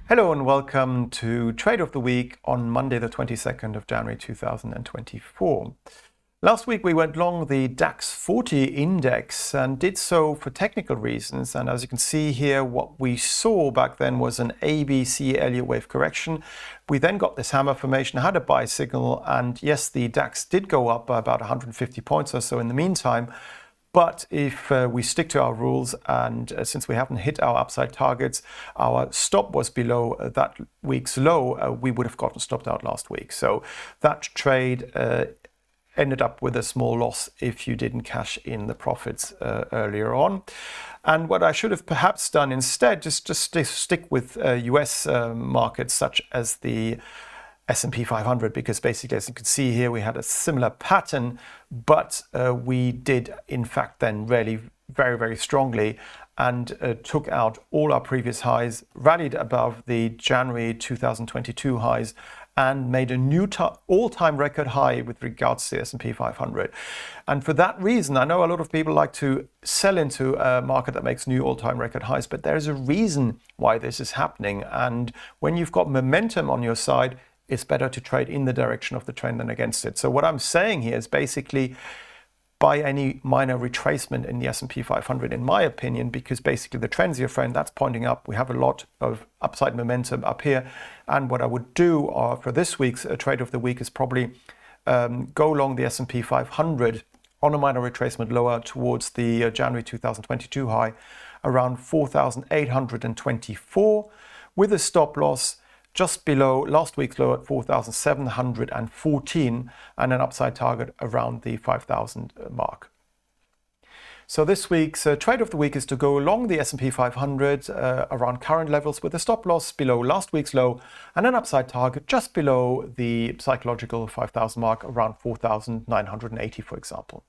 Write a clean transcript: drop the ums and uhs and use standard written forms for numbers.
Hello and welcome to Trade of the Week on Monday the 22nd of January 2024. Last week we went long the DAX 40 index and did so for technical reasons, and as you can see here, what we saw back then was an ABC Elliott wave correction. We then got this hammer formation, had a buy signal, and yes, the DAX did go up by about 150 points or so in the meantime. But if we stick to our rules and since we haven't hit our upside targets, our stop was below that week's low, we would have gotten stopped out last week. So that trade ended up with a small loss if you didn't cash in the profits earlier on. And what I should have perhaps done instead, just stick with US markets such as the S&P 500, because basically, as you can see here, we had a similar pattern, but we did in fact then rally very, very strongly and took out all our previous highs, rallied above the January 2022 highs, and made a new all-time record high with regards to the S&P 500. And for that reason, I know a lot of people like to sell into a market that makes new all-time record highs, but there's a reason why this is happening. And when you've got momentum on your side, it's better to trade in the direction of the trend than against it. So what I'm saying here is basically buy any minor retracement in the S&P 500, in my opinion, because basically the trend's your friend, that's pointing up. We have a lot of upside momentum up here. And what I would do for this week's trade of the week is probably go long the S&P 500 on a minor retracement lower towards the January 2022 high around 4,824 with a stop loss just below last week's low at 4,714 and an upside target around the 5,000 mark. So this week's trade of the week is to go along the S&P 500 around current levels with a stop loss below last week's low and an upside target just below the psychological 5,000 mark around 4,980, for example.